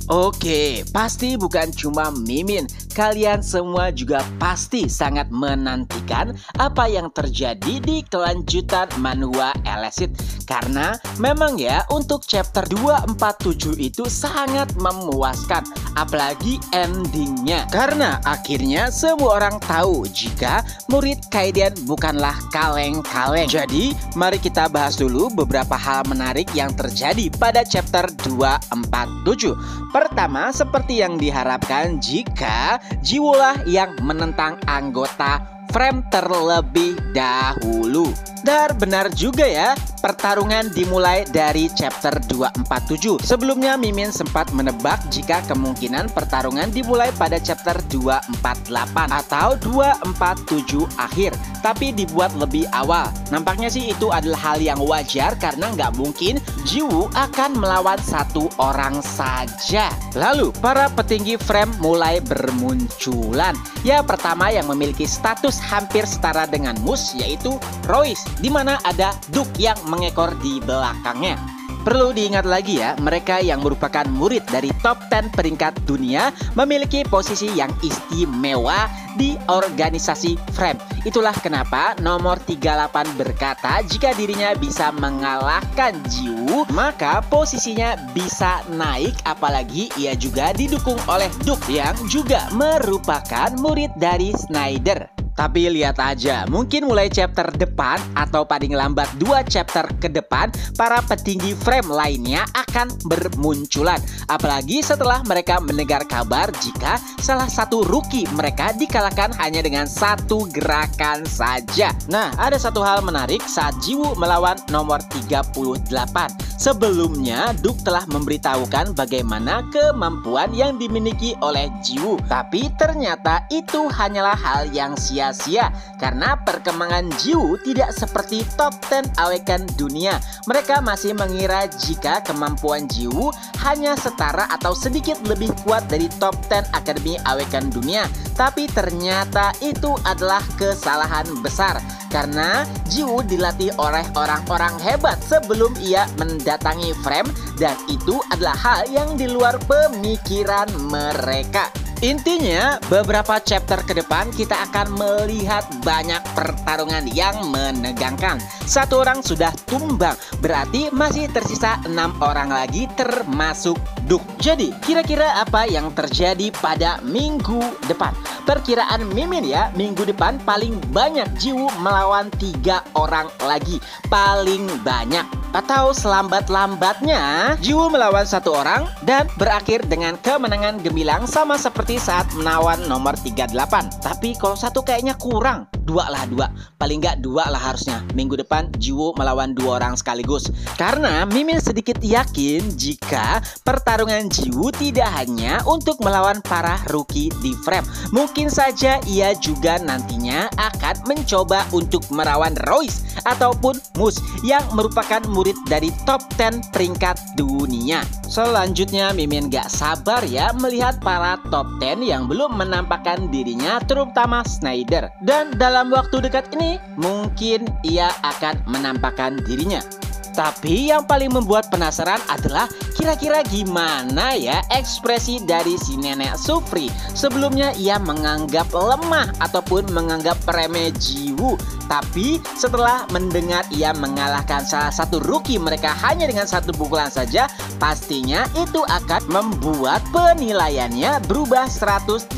Oke, pasti bukan cuma Mimin. Kalian semua juga pasti sangat menantikan apa yang terjadi di kelanjutan manhwa Elecid. Karena memang ya untuk chapter 247 itu sangat memuaskan. Apalagi endingnya. Karena akhirnya semua orang tahu jika murid Kaiden bukanlah kaleng-kaleng. Jadi mari kita bahas dulu beberapa hal menarik yang terjadi pada chapter 247. Pertama, seperti yang diharapkan jika Jiwoo yang menentang anggota Frame terlebih dahulu. Dan benar juga ya, pertarungan dimulai dari chapter 247. Sebelumnya Mimin sempat menebak jika kemungkinan pertarungan dimulai pada chapter 248 atau 247 akhir, tapi dibuat lebih awal. Nampaknya sih itu adalah hal yang wajar karena nggak mungkin Jiwoo akan melawan satu orang saja. Lalu para petinggi Frame mulai bermunculan. Ya, pertama yang memiliki status hampir setara dengan Mus yaitu Royce, di mana ada Duke yang mengekor di belakangnya. Perlu diingat lagi ya, mereka yang merupakan murid dari top 10 peringkat dunia memiliki posisi yang istimewa di organisasi Frame. Itulah kenapa nomor 38 berkata jika dirinya bisa mengalahkan Jiwoo, maka posisinya bisa naik, apalagi ia juga didukung oleh Duke yang juga merupakan murid dari Snyder. Tapi lihat aja, mungkin mulai chapter depan atau paling lambat 2 chapter ke depan, para petinggi Frame lainnya akan bermunculan. Apalagi setelah mereka mendengar kabar jika salah satu rookie mereka dikalahkan hanya dengan satu gerakan saja. Nah, ada satu hal menarik saat Jiwoo melawan nomor 38. Sebelumnya, Duke telah memberitahukan bagaimana kemampuan yang dimiliki oleh Jiwoo. Tapi ternyata itu hanyalah hal yang sia-sia karena perkembangan Jiwoo tidak seperti top 10 Awaken dunia. Mereka masih mengira jika kemampuan Jiwoo hanya setara atau sedikit lebih kuat dari top 10 Akademi Awaken dunia. Tapi ternyata itu adalah kesalahan besar karena Jiwoo dilatih oleh orang-orang hebat sebelum ia mendatangi Frame, dan itu adalah hal yang di luar pemikiran mereka. Intinya, beberapa chapter ke depan kita akan melihat banyak pertarungan yang menegangkan. Satu orang sudah tumbang, berarti masih tersisa 6 orang lagi termasuk Duke. Jadi, kira-kira apa yang terjadi pada minggu depan? Perkiraan Mimin ya, minggu depan paling banyak Jiwoo melawan 3 orang lagi. Paling banyak. Atau selambat-lambatnya Jiwoo melawan 1 orang dan berakhir dengan kemenangan gemilang sama seperti saat menawan nomor 38. Tapi kalau 1 kayaknya kurang. 2 lah, 2. Paling nggak 2 lah harusnya. Minggu depan Jiwoo melawan 2 orang sekaligus. Karena Mimin sedikit yakin jika pertarungan Jiwoo tidak hanya untuk melawan para rookie di Frame. Mungkin saja ia juga nantinya akan mencoba untuk melawan Royce ataupun Mus yang merupakan murid dari top 10 peringkat dunia. Selanjutnya Mimin gak sabar ya melihat para top 10 yang belum menampakkan dirinya, terutama Snyder. Dan dalam waktu dekat ini mungkin ia akan menampakkan dirinya. Tapi yang paling membuat penasaran adalah kira-kira gimana ya ekspresi dari si nenek Supri. Sebelumnya ia menganggap lemah ataupun menganggap remeh Jiwoo. Tapi setelah mendengar ia mengalahkan salah satu rookie mereka hanya dengan 1 pukulan saja, pastinya itu akan membuat penilaiannya berubah 180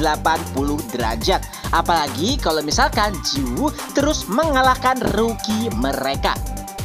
derajat. Apalagi kalau misalkan Jiwoo terus mengalahkan rookie mereka.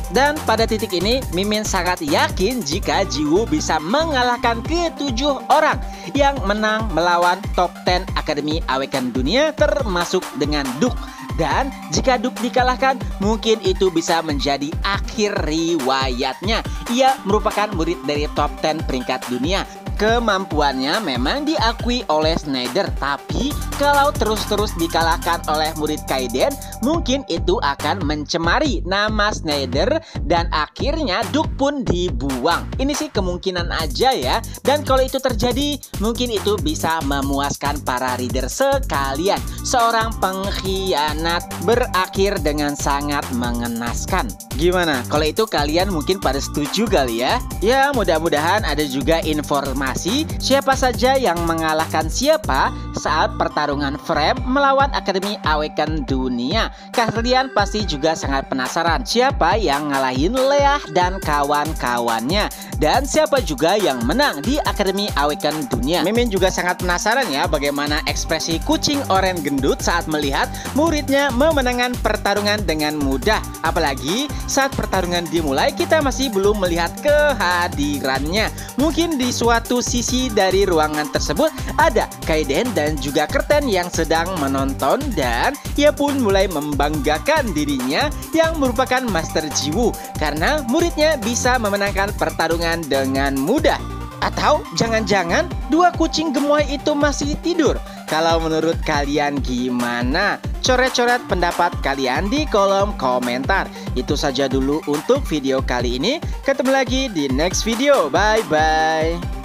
Dan pada titik ini Mimin sangat yakin jika Jiwoo bisa mengalahkan ke-7 orang yang menang melawan top 10 Akademi Awaken dunia termasuk dengan Duke. Dan jika Duke dikalahkan, mungkin itu bisa menjadi akhir riwayatnya. Ia merupakan murid dari top 10 peringkat dunia. Kemampuannya memang diakui oleh Snyder, tapi kalau terus-terus dikalahkan oleh murid Kaiden, mungkin itu akan mencemari nama Snyder dan akhirnya Duke pun dibuang. Ini sih kemungkinan aja ya. Dan kalau itu terjadi, mungkin itu bisa memuaskan para reader sekalian. Seorang pengkhianat berakhir dengan sangat mengenaskan. Gimana? Kalau itu kalian mungkin pada setuju kali ya? Ya, mudah-mudahan ada juga informasi informasi siapa saja yang mengalahkan siapa saat pertarungan Frame melawan Akademi Awaken Dunia. Kalian pasti juga sangat penasaran siapa yang ngalahin Leah dan kawan-kawannya, dan siapa juga yang menang di Akademi Awaken Dunia. Mimin juga sangat penasaran ya bagaimana ekspresi kucing oranye gendut saat melihat muridnya memenangkan pertarungan dengan mudah. Apalagi saat pertarungan dimulai kita masih belum melihat kehadirannya. Mungkin di suatu sisi dari ruangan tersebut ada Kaiden dan juga Kerten yang sedang menonton, dan ia pun mulai membanggakan dirinya yang merupakan Master Jiwoo karena muridnya bisa memenangkan pertarungan dengan mudah. Atau jangan-jangan dua kucing gemoy itu masih tidur? Kalau menurut kalian gimana? Coret-coret pendapat kalian di kolom komentar. Itu saja dulu untuk video kali ini. Ketemu lagi di next video. Bye-bye.